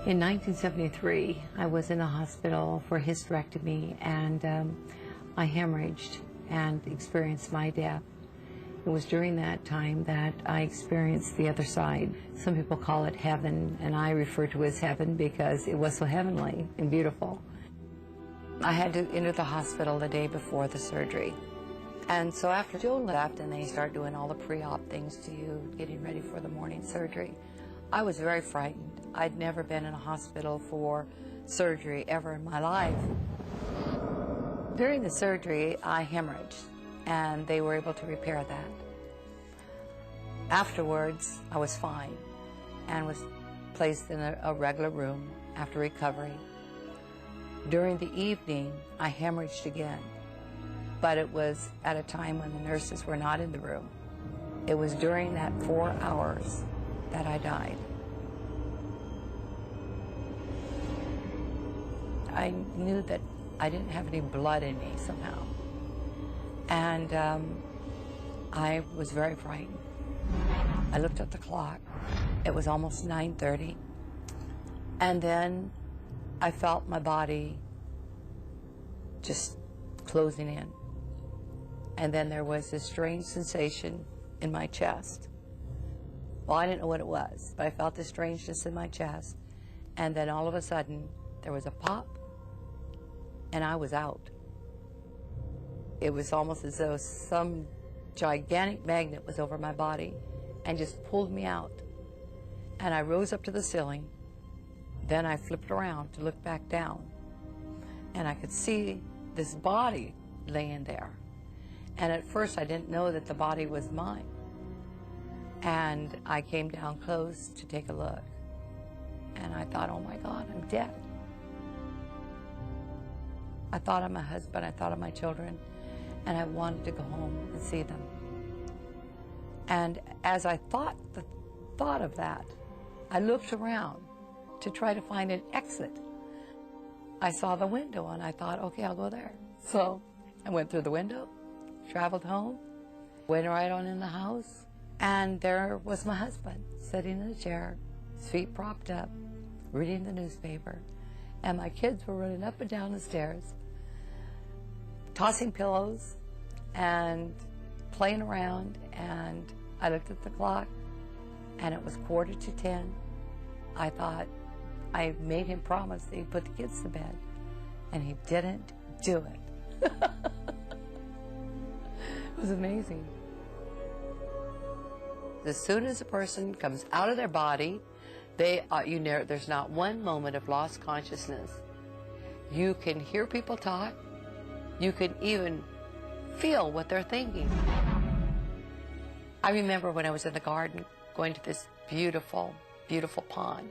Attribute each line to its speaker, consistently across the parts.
Speaker 1: In 1973, I was in a hospital for hysterectomy, and I hemorrhaged and experienced my death. It was during that time that I experienced the other side. Some people call it heaven, and I refer to it as heaven because it was so heavenly and beautiful. I had to enter the hospital the day before the surgery. And so after Joe left and they start doing all the pre-op things to you, getting ready for the morning surgery, I was very frightened. I'd never been in a hospital for surgery ever in my life. During the surgery, I hemorrhaged, and they were able to repair that. Afterwards, I was fine and was placed in a regular room after recovery. During the evening, I hemorrhaged again, but it was at a time when the nurses were not in the room. It was during that 4 hours that I died. I knew that I didn't have any blood in me somehow. And I was very frightened. I looked at the clock. It was almost 9:30. And then I felt my body just closing in. And then there was this strange sensation in my chest. Well, I didn't know what it was, but I felt this strangeness in my chest. And then all of a sudden, there was a pop, and I was out. It was almost as though some gigantic magnet was over my body and just pulled me out. And I rose up to the ceiling. Then I flipped around to look back down, and I could see this body laying there. And at first, I didn't know that the body was mine. And I came down close to take a look. And I thought, oh my God, I'm dead. I thought of my husband, I thought of my children, and I wanted to go home and see them. And as I thought of that, I looked around to try to find an exit. I saw the window and I thought, okay, I'll go there. So I went through the window, traveled home, went right on in the house, and there was my husband sitting in a chair, his feet propped up, reading the newspaper, and my kids were running up and down the stairs, tossing pillows and playing around. And I looked at the clock, and it was 9:45. I thought, I made him promise that he'd put the kids to bed, and he didn't do it. It was amazing. As soon as a person comes out of their body, there's not one moment of lost consciousness. You can hear people talk. You can even feel what they're thinking. I remember when I was in the garden going to this beautiful, beautiful pond.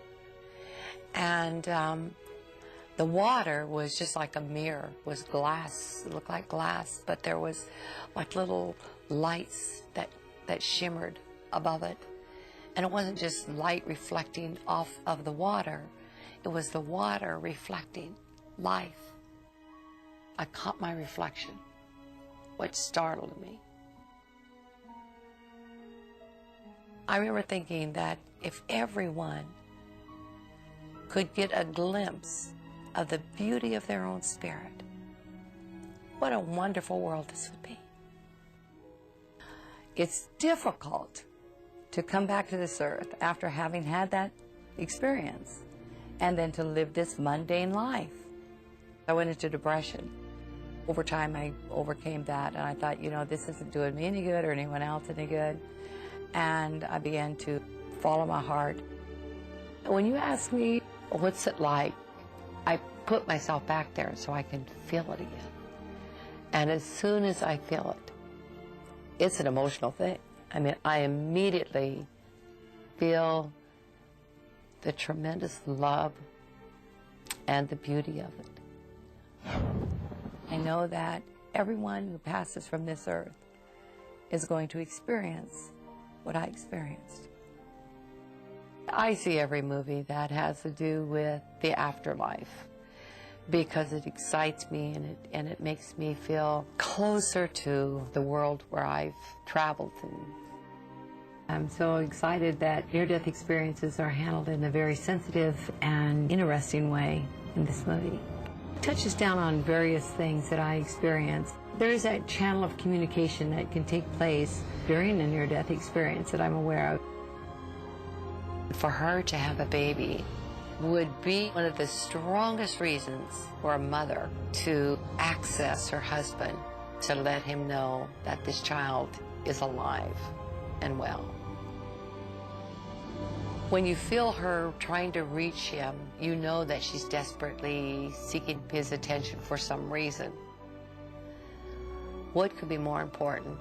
Speaker 1: And the water was just like a mirror. It was glass. It looked like glass, but there was like little lights that shimmered above it. And it wasn't just light reflecting off of the water. It was the water reflecting life. I caught my reflection, which startled me. I remember thinking that if everyone could get a glimpse of the beauty of their own spirit, what a wonderful world this would be. It's difficult to come back to this earth after having had that experience and then to live this mundane life. I went into depression. Over time, I overcame that, and I thought, you know, this isn't doing me any good or anyone else any good. And I began to follow my heart. When you ask me, what's it like, I put myself back there so I can feel it again. And as soon as I feel it, it's an emotional thing. I mean, I immediately feel the tremendous love and the beauty of it. I know that everyone who passes from this earth is going to experience what I experienced. I see every movie that has to do with the afterlife because it excites me and it makes me feel closer to the world where I've traveled. I'm so excited that near-death experiences are handled in a very sensitive and interesting way in this movie. It touches down on various things that I experienced. There is that channel of communication that can take place during a near-death experience that I'm aware of. For her to have a baby would be one of the strongest reasons for a mother to access her husband, to let him know that this child is alive and well. When you feel her trying to reach him, you know that she's desperately seeking his attention for some reason. What could be more important